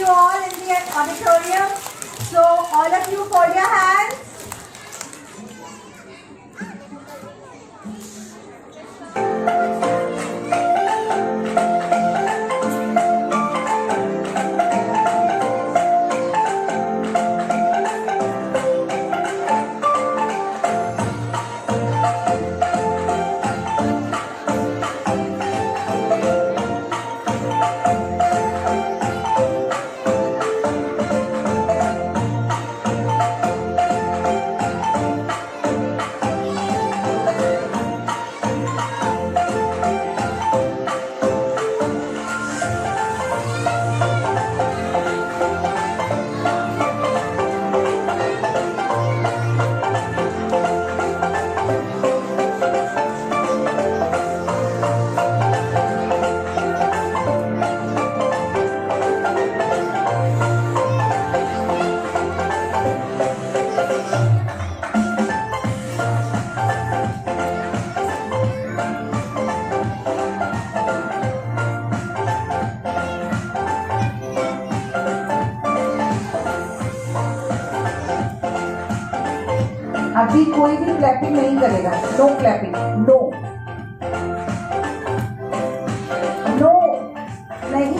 you all in the auditorium. So all of you fold your hands. अभी कोई भी clapping नहीं करेगा. No clapping. नो नो नहीं.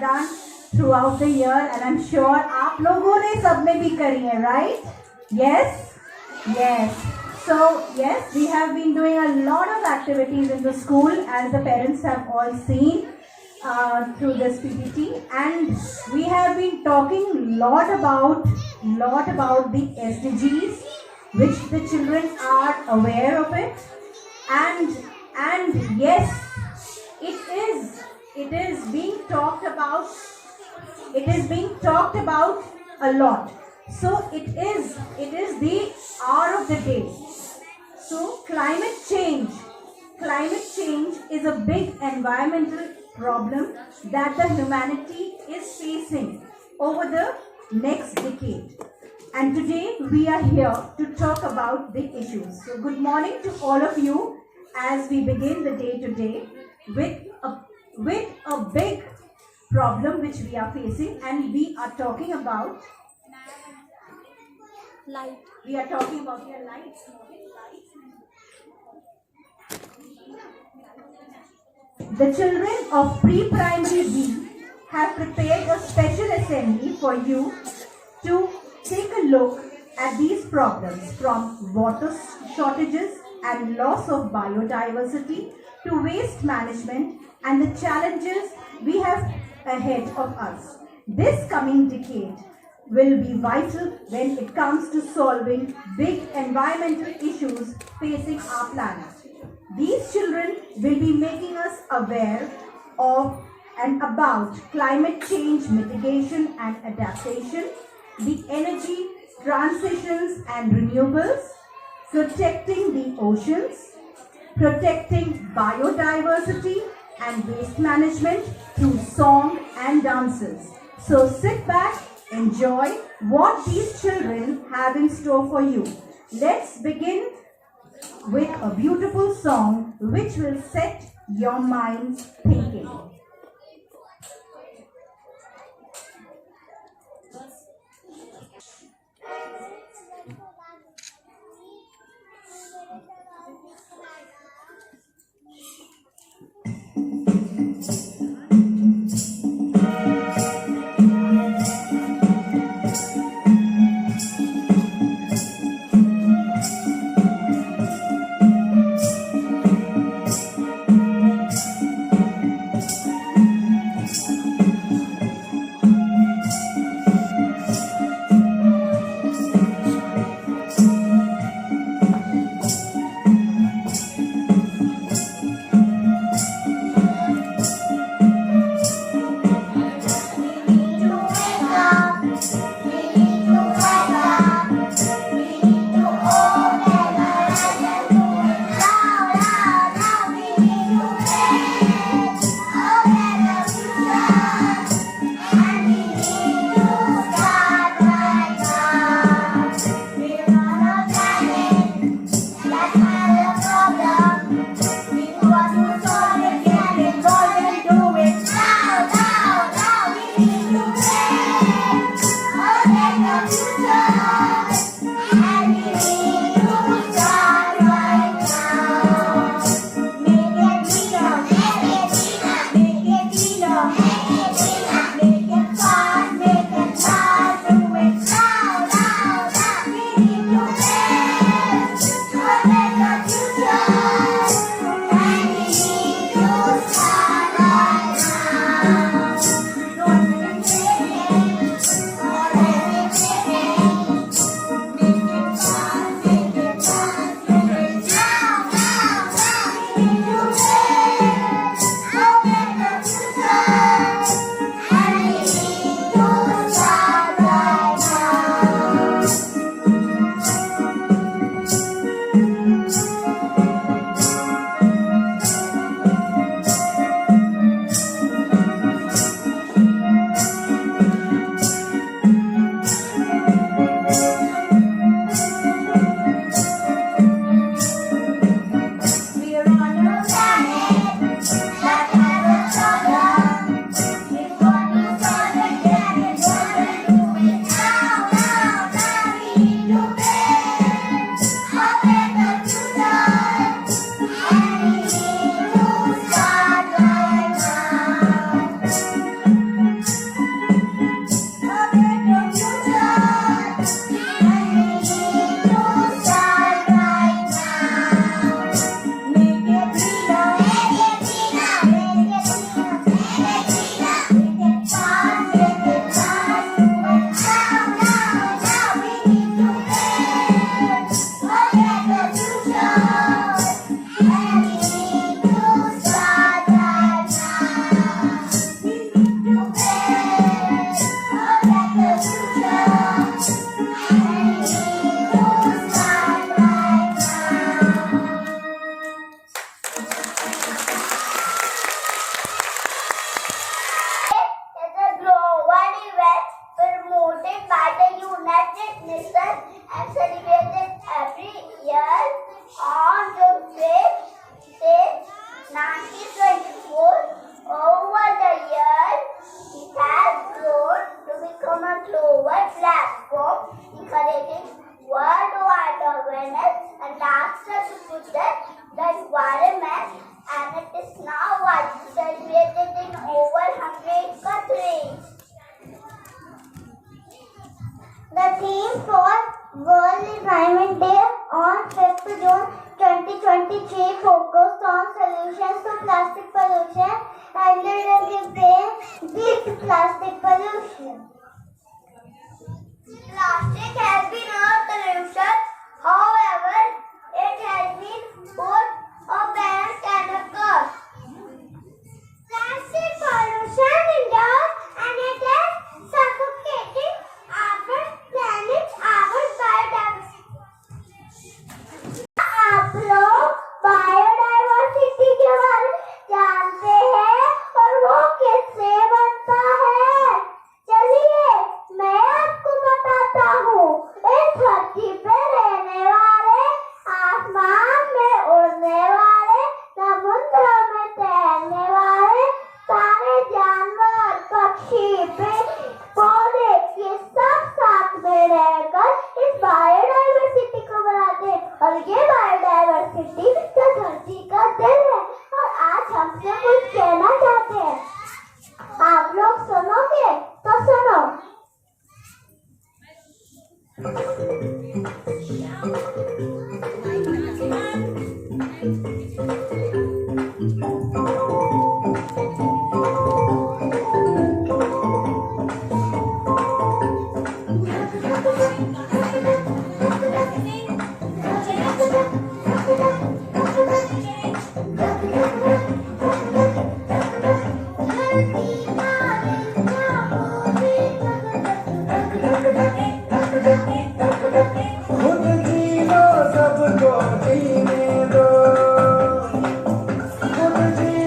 Done throughout the year, and I'm sure आप लोगों ने सब में भी करी है, right? Yes, yes. So yes, we have been doing a lot of activities in the school, as the parents have all seen through this PPT, and we have been talking lot about the SDGs, which the children are aware of it, and yes, it is being talked about a lot. So it is the hour of the day. So climate change is a big environmental problem that the humanity is facing over the next decade, and today we are here to talk about the issues. So good morning to all of you as we begin the day today with a big problem which we are facing, and we are talking about light. We are talking about your lights. The children of pre-primary B have prepared a special assembly for you to take a look at these problems, from water shortages and loss of biodiversity to waste management and the challenges we have ahead of us. This coming decade will be vital when it comes to solving big environmental issues facing our planet. These children will be making us aware of and about climate change mitigation and adaptation, the energy transitions and renewables, protecting the oceans, protecting biodiversity and waste management through song and dances. So sit back, enjoy what these children have in store for you. Let's begin with a beautiful song which will set your minds thinking. environment, and it is now widely celebrated in over 100 countries. theme for World Environment Day on 5th June 2023 focused on solutions to plastic pollution and the campaign Beat Plastic Pollution. Plastic has been a pollution, however, it has been both a benefit and a curse. Plastic pollution endures and it is suffocating our planet, our biodiversity. आप लोग biodiversity के बारे में जानते हैं और वो कैसे बनता है? चलिए मैं आपको बताता हूँ। इस धरती पे रहने वाले, आसमान में उड़ने वाले, समुद्र में तैरने वाले सारे जानवर, पक्षी, पौधे ये सब साथ में रहकर इस बायोडाइवर्सिटी को बनाते हैं और ये बायोडाइवर्सिटी तो धरती का दिल है। और आज हमसे कुछ कहना चाहते हैं, आप लोग सुनोगे तो सुनो। खुद जीना सबको जीने दो, खुद जीना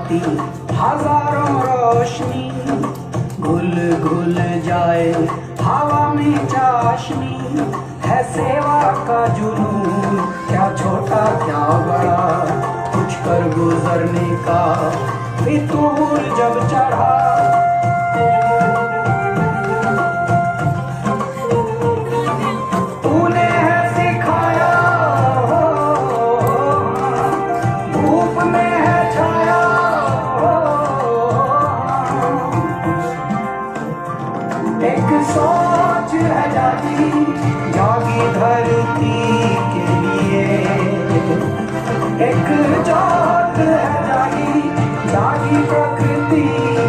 जगाती हजारों रोशनी, घुल घुल जाए हवा में चाशनी, है सेवा का जुनून, क्या छोटा क्या बड़ा, कुछ कर गुजरने का फितूर जब चढ़ा। तूने है सिखाया हो, धूप में है छाया हो, एक सोच है जागी जागी धरती के लिए, एक जोत है जागी जागी प्रकृति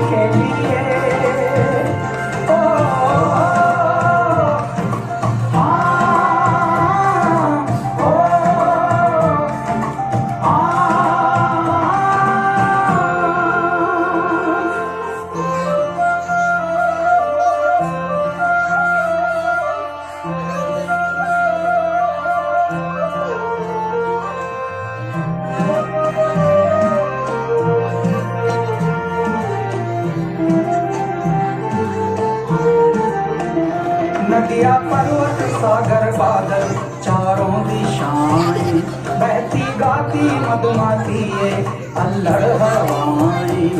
के लिए। ओ, नदियाँ पर्वत सागर बादल चारों दिशाएं, बहती गाती मधुमाती ये अल्लड़ हवाएं,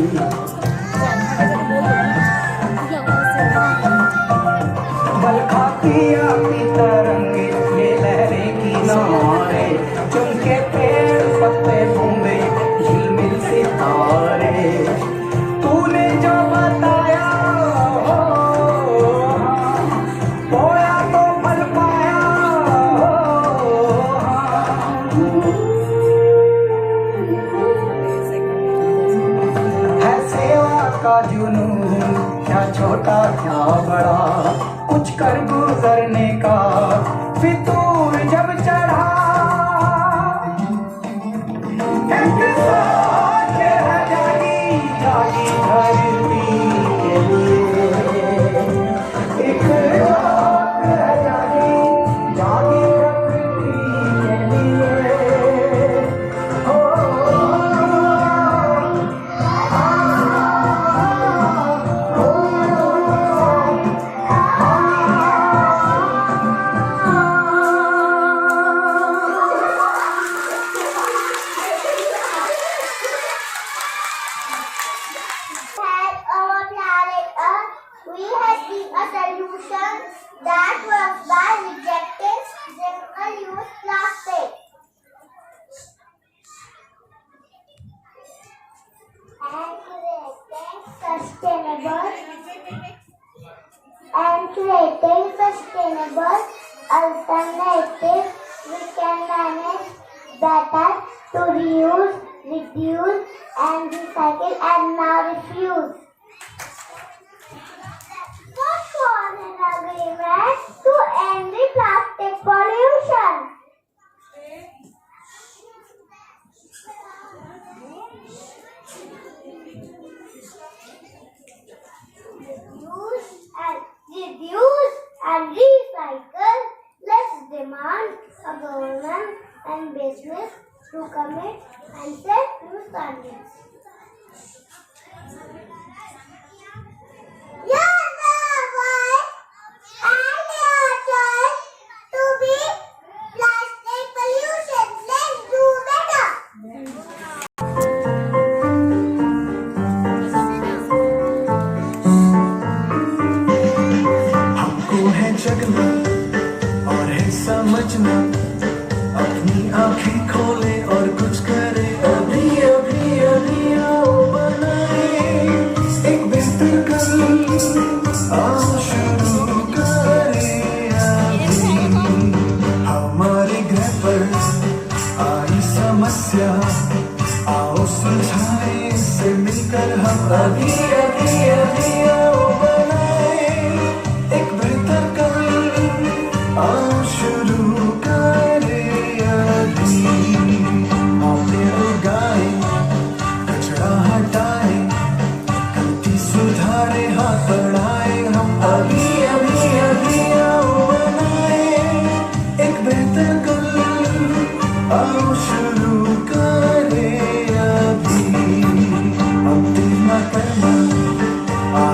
बल खाती आती तरंगे ये लहरें किनारे, चुमके पेड़ पत्ते बूंदे झिलमिल सितारे। तूने जो बताया हो, पोया तो फल पाया हो, है सेवा का जुनून, क्या छोटा क्या बड़ा, कुछ कर गुजरने का फितूर जब चढ़ा। एक सोच है जागी जागी धरती के लिए, एक जोत है जागी जागी प्रकृति के लिए। हो, Had our planet Earth, we had seen a solution that works by rejecting single-use plastic. And creating sustainable alternatives, we can manage better to reuse, reduce, and recycle, and now refuse. What was an agreement to end the plastic pollution? Reduce and recycle. Let's demand a government and business to commit and set new standards. You're the one and your turn to be plastic pollution. Let's do better. हमको है जगना और है समझना, अपनी आँखें खोले और कुछ करे, अभी अभी अभी आओ बनाए एक बेहतर कल, आओ शुरू करें अभी। हमारे घर पर आई समस्या, आओ सुलझाए इसे मिलकर हम, अभी अभी अभी आओ बनाए एक बेहतर कल, आओ शुरू करें।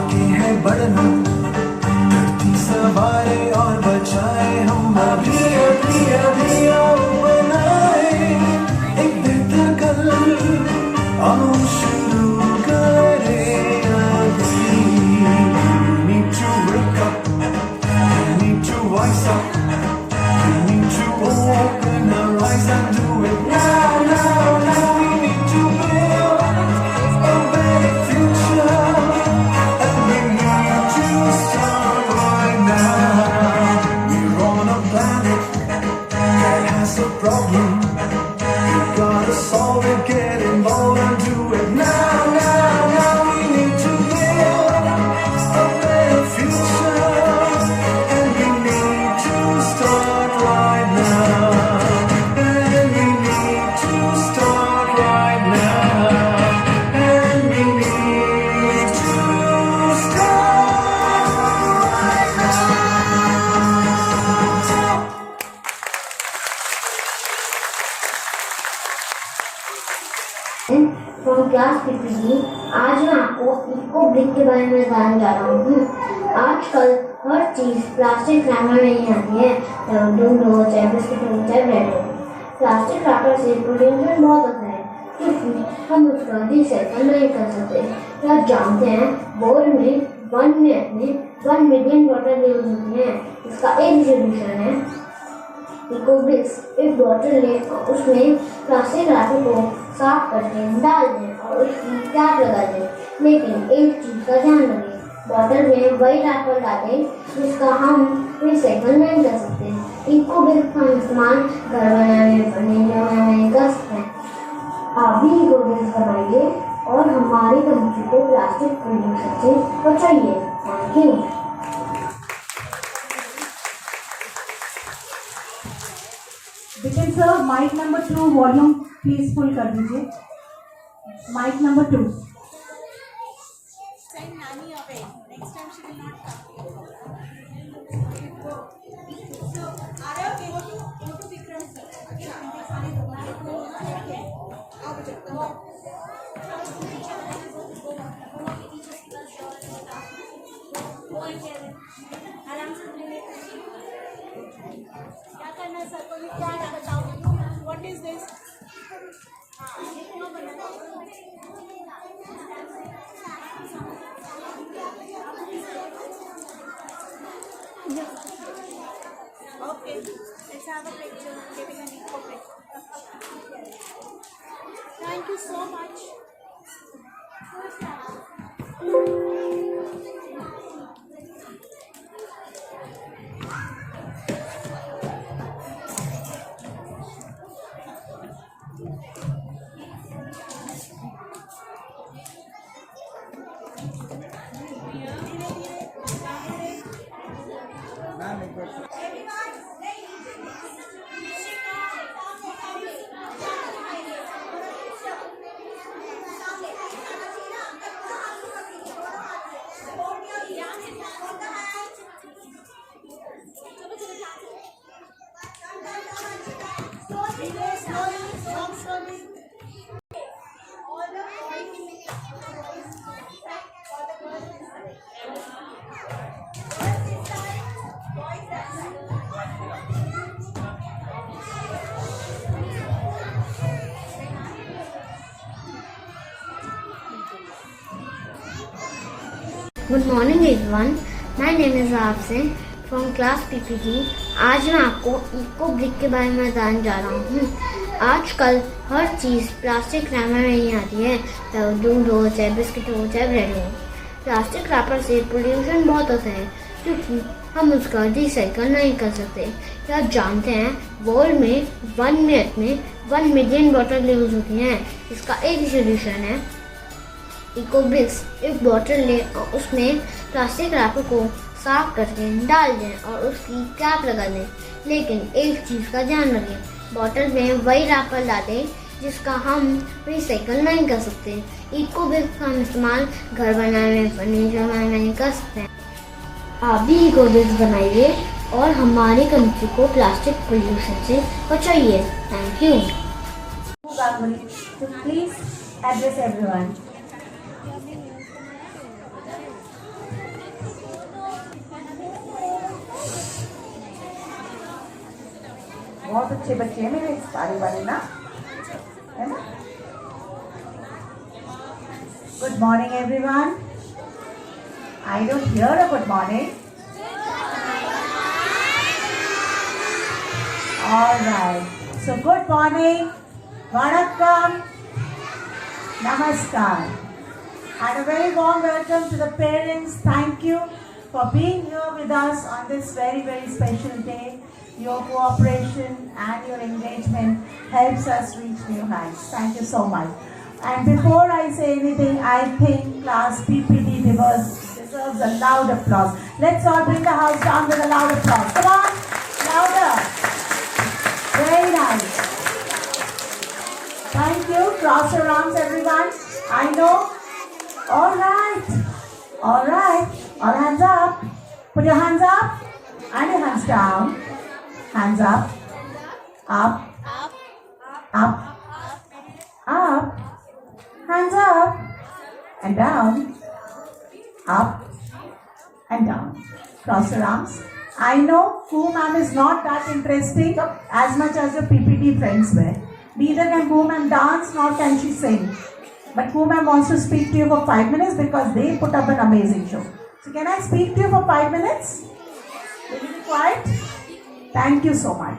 आगे है बढ़ना, धरती सवारे और बचाए हम अभी अभी अभी आओ बनाए एक बेहतर कल, आओ शुरू करें अभी। We need to wake up, we need to wise up, we need to open our eyes and do it now, now, now. We need to build a better future, and we need to start right now. We're on a planet that has a problem. We gotta solve it, get involved and do it now, now, now. We need to build a better future, and we need to start right now. And we need to start right now. And we need to start right now. From class PPT. आज मैं आपको eco brick के बारे में बताने जा रहा हूँ। आजकल हर चीज़ प्लास्टिक रैपर में ही आती है, चाहे दूध हो, चाहे बिस्किट हो, चाहे ब्रेड हो। प्लास्टिक रैपर से पोल्यूशन बहुत होता है क्योंकि हम उसका रिसाइकल नहीं कर सकते। क्या आप जानते हैं वर्ल्ड में 1 मिनट में 1 मिलियन वाटर यूज होती है। इसका एक सोल्यूशन है इको ब्रिक्स। एक बॉटल लें और उसमें प्लास्टिक रैपर को साफ करके डाल दें और उसकी कैप लगा दें, लेकिन एक चीज़ का ध्यान रखें, बॉटल में वही रैपर डालें जिसका हम रिसाइकल नहीं कर सकते। इको ब्रिक्स का इस्तेमाल घर बनाने, फर्नीचर बनाने कर सकते हैं। आप भी इको ब्रिक्स बनाइए और हमारी कंट्री को प्लास्टिक पोल्यूशन से बचाइए। Thank you. Vipin sir, mike number 2 volume please full कर दीजिए। Mike number 2। Send Nani away. Next time she will not come. So, Arav, go to Vikram sir. Okay, उनके सारे दोबारा को okay. आप जब तक आराम से क्या करना है सर को क्या बताओ what is this Okay, let's have a picture giving an eco pic. Thank you so much. Good morning everyone, my name is आपसे फ्रॉम क्लास पीपीटी। आज मैं आपको इको ब्रिक के बारे में बताने जा रहा हूँ। आजकल हर चीज़ प्लास्टिक रैपर में ही आती है, चाहे दूध हो, चाहे बिस्किट हो, चाहे ब्रेड हो। प्लास्टिक रैपर से पोल्यूशन बहुत होता है क्योंकि हम उसका रिसाइकल नहीं कर सकते। क्या आप जानते हैं वर्ल्ड में 1 मिनट में 1 मिलियन बॉटल यूज होती हैं। इसका एक सोल्यूशन है इको ब्रिक्स। एक बॉटल लें और उसमें प्लास्टिक रैपर को साफ करके डाल दें और उसकी कैप लगा दें, लेकिन एक चीज़ का ध्यान रखें, बॉटल में वही रैपर डालें जिसका हम रिसाइकल नहीं कर सकते। इको ब्रिक्स का हम इस्तेमाल घर बनाने में, फर्नीचर बनाने में कर सकते हैं। आप भी इको ब्रिक्स बनाइए और हमारी कंट्री को प्लास्टिक पोल्यूशन से बचाइए। Thank you. So please address everyone. अच्छे बच्चे हैं मेरे सारे वाले ना, है ना? Good morning, everyone. I don't hear a good morning. All right. So, good morning. Vanakkam. Namaskar. And a very warm welcome to the parents. Thank you for being here with us on this very, very special day. Your cooperation and your engagement helps us reach new heights. Thank you so much. And before I say anything, I think class PPD deserves a loud applause. Let's all bring the house down with a loud applause. Come on, louder. Very nice. Thank you. Cross your arms, everyone. I know. All right. All right. All hands up. Put your hands up and your hands down. Hands up. Up. Up. Up. Hands up and down, up and down. Cross your arms. I know Koo ma'am is not that interesting as much as your PPT friends were. Neither can Koo ma'am dance nor can she sing. But Koo ma'am wants to speak to you for 5 minutes because they put up an amazing show. So can I speak to you for 5 minutes? Will you be quiet? Thank you so much.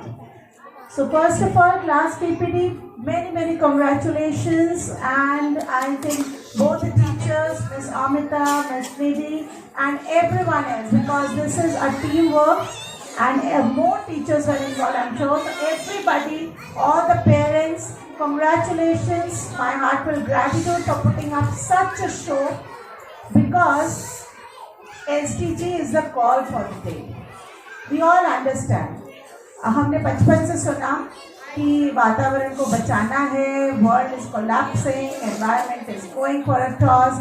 So first of all, class PPD, many congratulations, and I think both the teachers, Ms. Amita, Ms. Nidhi, and everyone else, because this is a teamwork and more teachers were involved, I'm sure. So everybody, all the parents, congratulations, my heartfelt gratitude for putting up such a show, because SDG is the call for the day. We all understand. हमने बचपन से सुना कि वातावरण को बचाना है, world is collapsing, environment is going for a toss,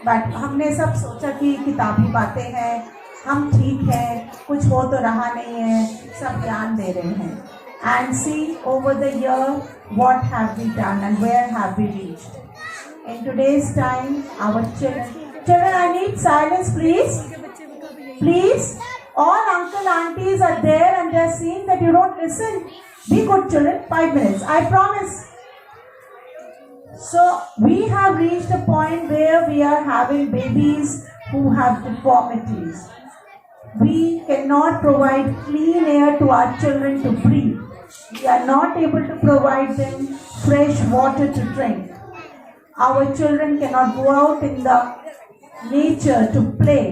but हमने सब सोचा कि किताबी बातें हैं, हम ठीक हैं, कुछ हो तो रहा नहीं है, सब ज्ञान दे रहे हैं. And see over the year what have we done and where have we reached. In today's time our children, I need silence please. All uncle aunties are there and they are seeing that you don't listen. Be good children, 5 minutes, I promise. So we have reached a point where we are having babies who have deformities. We cannot provide clean air to our children to breathe. We are not able to provide them fresh water to drink. Our children cannot go out in the nature to play,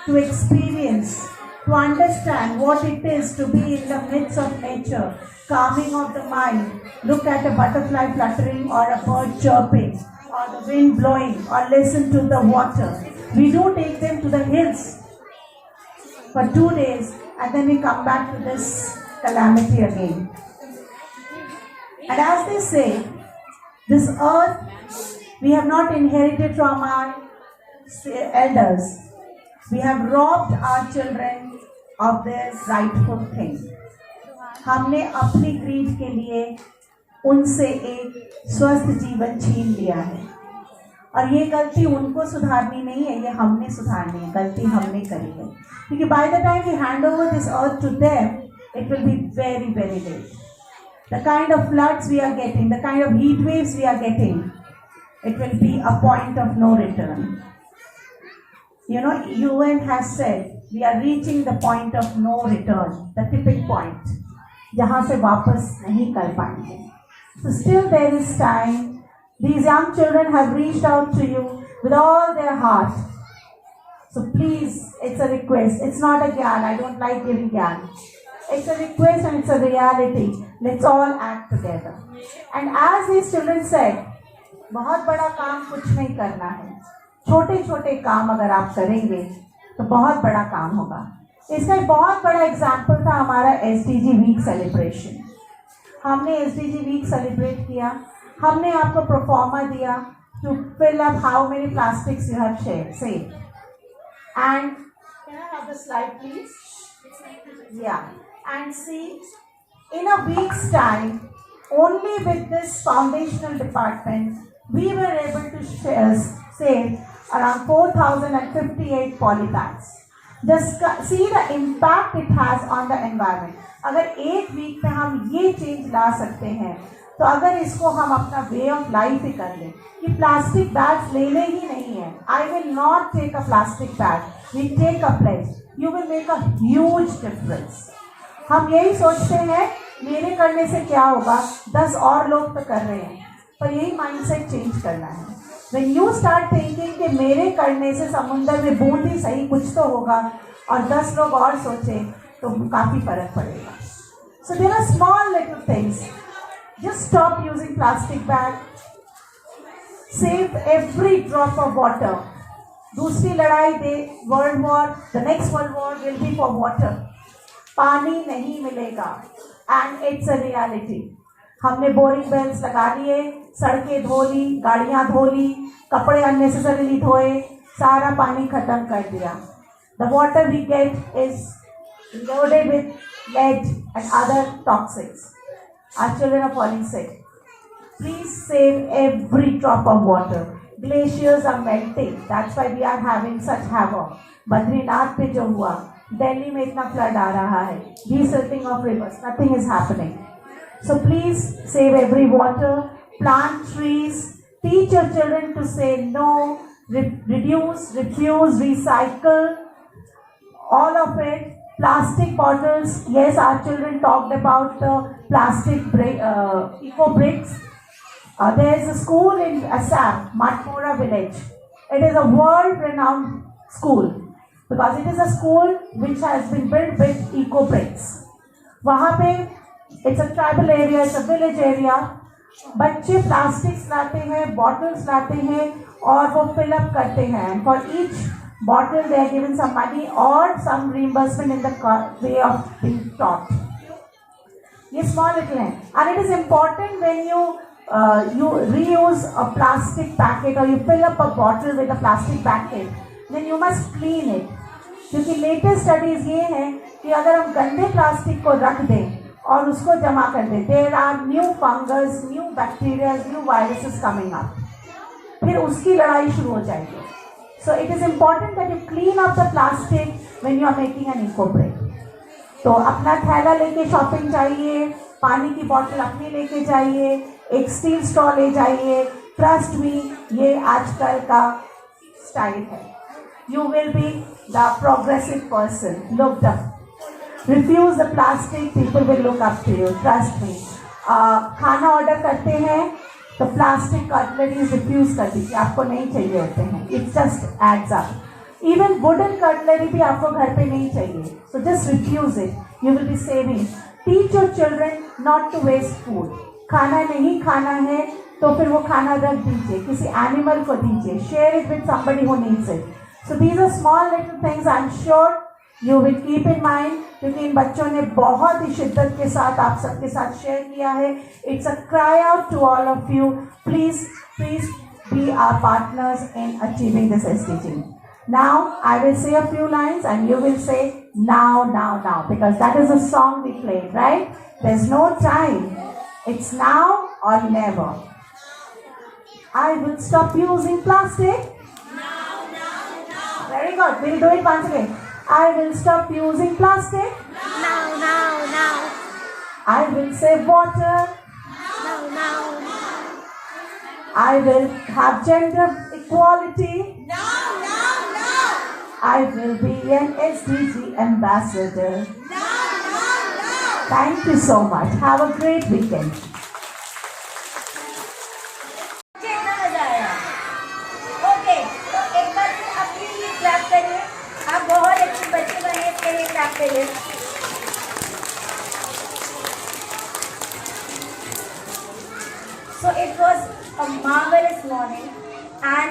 to experience, to understand what it is to be in the midst of nature, calming of the mind. Look at a butterfly fluttering or a bird chirping or the wind blowing or listen to the water. We do take them to the hills for 2 days and then we come back to this calamity again. And as they say, this earth we have not inherited from our elders. We have robbed our children of their rightful thing. हमने अपनी grid के लिए उनसे एक स्वस्थ जीवन छीन लिया है, और ये गलती उनको सुधारनी नहीं है, ये हमने सुधारनी है. गलती हमने करी है, क्योंकि by the time we hand over this earth to them, it will be very late. The kind of floods we are getting, the kind of heat waves we are getting, it will be a point of no return. You know, UN has said we are reaching the point of no return, the tipping point, जहाँ से वापस नहीं कर पाएंगे. So still there is time. These young children have reached out to you with all their heart. So please, it's a request. It's not a gyan. I don't like giving gyan. It's a request and it's a reality. Let's all act together. And as these children said, बहुत बड़ा काम कुछ नहीं करना है. छोटे छोटे काम अगर आप करेंगे तो बहुत बड़ा काम होगा. इसका एक बहुत बड़ा एग्जाम्पल था हमारा SDG वीक सेलिब्रेशन. हमने SDG वीक सेलिब्रेट किया, हमने आपको प्रोफॉर्मा दिया to fill up how many plastics you have saved. And can I have the slide please? Yeah. And see, in a week's time, only with this foundational department, we were able to save around 4,058 polybags. Just see the impact it has on the environment. अगर एक week में हम ये change ला सकते हैं तो अगर इसको हम अपना वे ऑफ लाइफ ही कर लें कि प्लास्टिक बैग्स लेने ही नहीं है. I will not take a plastic bag. We take a pledge. You will make a huge difference. हम यही सोचते हैं मेरे करने से क्या होगा, 10 और लोग तो कर रहे हैं, पर यही माइंडसेट चेंज करना है. When you start thinking कि मेरे करने से समुंदर में बूंद ही सही कुछ तो होगा और 10 लोग और सोचें तो काफ़ी फर्क पड़ेगा. So there are small little things. Just stop using plastic bag. Save every drop of water. दूसरी लड़ाई the world war, the next world war will be for water. पानी नहीं मिलेगा and it's a reality. हमने boring Wales लगा लिए, सड़कें धो ली, गाड़ियाँ धो ली, कपड़े अननेसेसरीली धोए, सारा पानी खत्म कर दिया. The water we get is loaded with lead and other toxins. Our children are falling sick. Please save every drop of water. Glaciers are melting. That's why we are having such havoc. Badrinath पे जो हुआ, दिल्ली में इतना flood आ रहा है, desilting of rivers, nothing is happening. So please save every water, plant trees, teach your children to say no, reduce, refuse, recycle, all of it. Plastic bottles, yes, our children talked about the plastic eco bricks. There is a school in Assam, Matpura village. It is a world-renowned school because it is a school which has been built with eco bricks. वहाँ पे it's a tribal area, it's a village area. बच्चे plastics लाते हैं, bottles लाते हैं और वो fill up करते हैं. For each bottle they are given some money or some reimbursement in the way of being taught. ये small little है. And it is important when you reuse a plastic packet or you fill up a bottle with a plastic packet, then you must clean it. क्योंकि latest studies ये हैं कि अगर हम गंदे plastic को रख दें और उसको जमा कर दें, there are new fungus, new bacteria, new viruses coming up, फिर उसकी लड़ाई शुरू हो जाएगी. So it is important that you clean up the plastic when you are making an eco break. तो अपना थैला लेके शॉपिंग जाइए, पानी की बॉटल अपनी लेके जाइए, एक स्टील स्ट्रॉ ले जाइए. ट्रस्ट मी, ये आजकल का स्टाइल है. You will be the progressive person, looked up. Refuse the plastic, people will look up to you, trust me. खाना ऑर्डर करते हैं तो प्लास्टिक कटलरीज रिफ्यूज कर दीजिए, आपको नहीं चाहिए होते हैं. It just adds up. Even wooden cutlery भी आपको घर पे नहीं चाहिए, so just refuse it. You will be saving. Teach your children not to waste food. खाना नहीं खाना है तो फिर वो खाना रख दीजिए, किसी एनिमल को दीजिए. Share it with somebody who needs it. So these are small little things I'm sure you will keep in mind, क्योंकि इन बच्चों ने बहुत ही शिद्दत के साथ आप सबके साथ शेयर किया है. It's a cry out to all of you. Please be our partners in achieving this SDG. Now I will say a few lines and you will say now, because that is the song we played, right? There's no time. It's now or never. I will stop using plastic. Very good. We'll do it once again. I will stop using plastic. Now. I will save water. Now. I will have gender equality. I will be an SDG ambassador. Thank you so much. Have a great weekend. कितना मजा आया. Okay, तो एक बार फिर अपने लिए clap करिए. आप बहुत अच्छे बच्चे बने, इसके लिए क्लैप करिए. So it was a marvelous morning and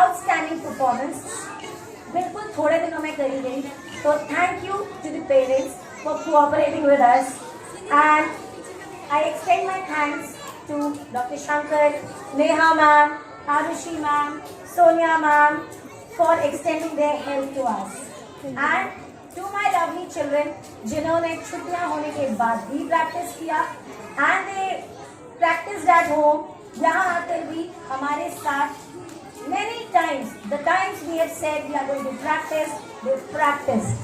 outstanding performance. बिल्कुल थोड़े दिनों में करी गई. तो thank you to the parents for cooperating with us, and I extend my thanks to Dr. Shankar, Neha ma'am, Arushi ma'am, Sonia ma'am for extending their help to us, and to my lovely children जिन्होंने छुट्टियां होने के बाद भी practice किया and they practiced at home. यहाँ आकर भी हमारे साथ many times, the times we have said we are going to practice, they practiced.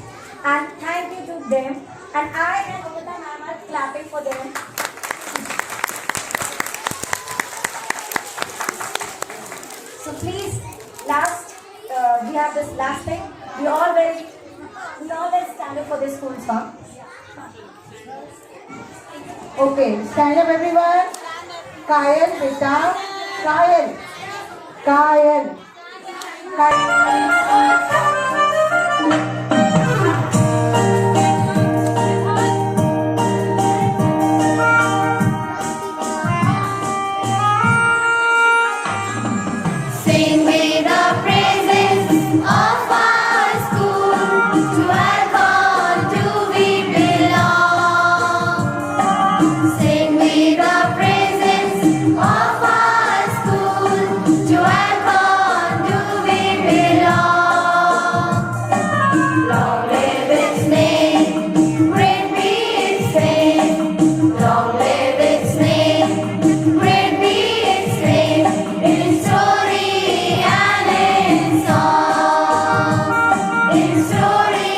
And thank you to them. And I and Amrita ma'am are clapping for them. So please, we have this last thing. We all will stand up for this school song. Okay, stand up everyone. Kayal, beta. Kayal. Kayal. Kayal. Sing with the praises of our school, to our God do we belong. Sing with the praises of our school, to our God do we belong. Long live its name, great be its fame. Long live its name, great be its fame. In story and in song, in story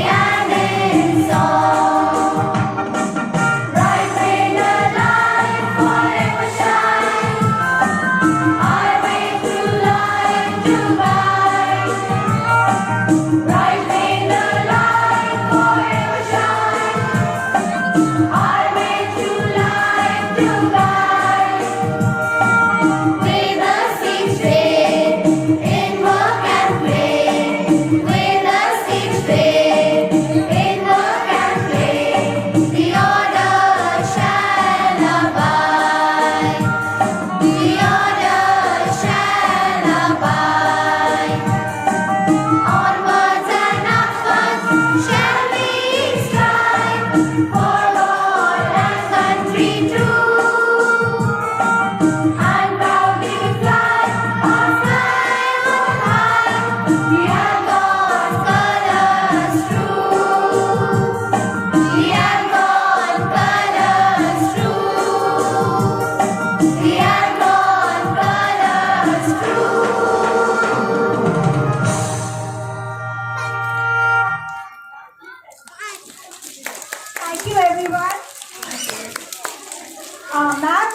and in song. Bright may the light forever shine, our way through life to guide. Bright may the light forever shine, our way through life to guide. With us each day, in work and play. With us each day, in work and play. The order shall abide. The order shall abide. Onwards and upwards shall we strive, for God and country true. And proudly we fly on high. We are God's colors true. We are God's colors true. We are God's colors true. Thank you, everyone.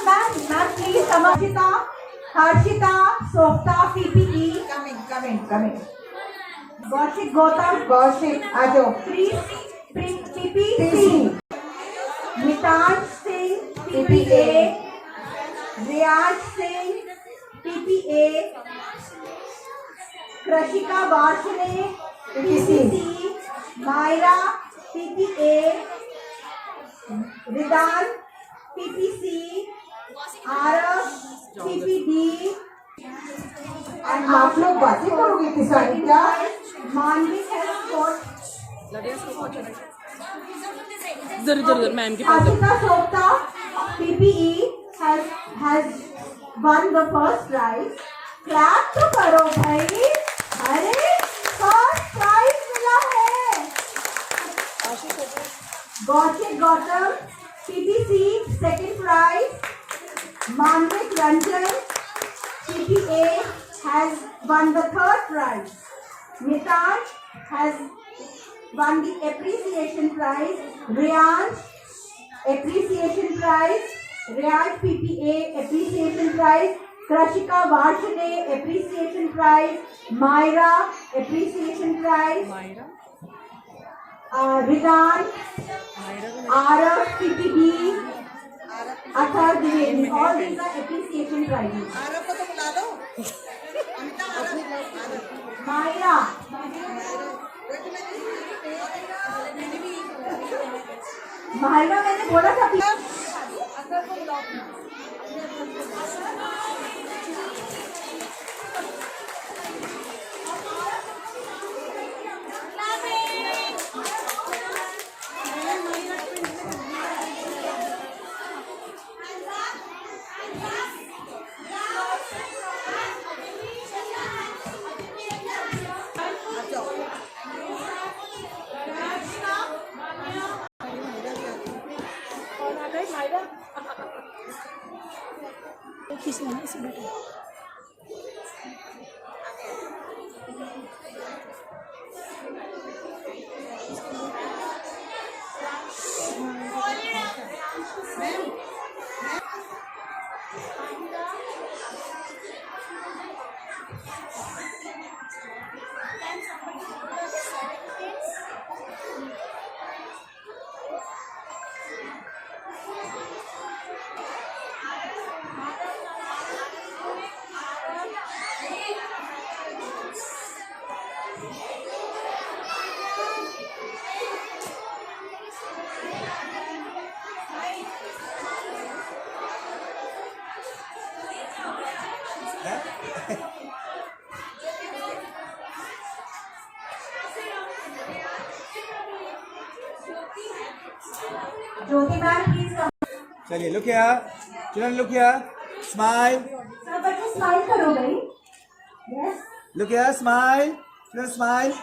Ma'am, please come up. Harshita, Softa, PPE. Coming. Gaushik, Gautam, Kaushik, आजो. PPC. Mitansh Singh, PPA. Riyaj Singh, PPA. Krashika Varshane, PPC. Myra, PPA. Ridan, PPC. Arav, PPD. And आप लोग बातें करोगे किसान क्या? Manvi has got जरूर ma'am के पास Ashita Sopta, PPE has won the first prize. Clap तो करो भाई. अरे first prize मिला है. Gaushik Gautam, PPC second prize. Manvik Ranjan, PPA has won the third prize. Mitansh has won the appreciation prize. Riyansh, appreciation prize. Riyaj PPA, appreciation prize. Krashika Varshane, appreciation prize. Myra, appreciation prize. Ridan, Arav PPD, Athar Dwivedi. All these are appreciation prizes. Myra. Myra मैंने बोला था खींचना है इसे बेटा Jyoti ma'am, please come. चलिए look here, children look here, smile, Sir, बच्चे smile करो भाई. Yes. look here, smile, children smile.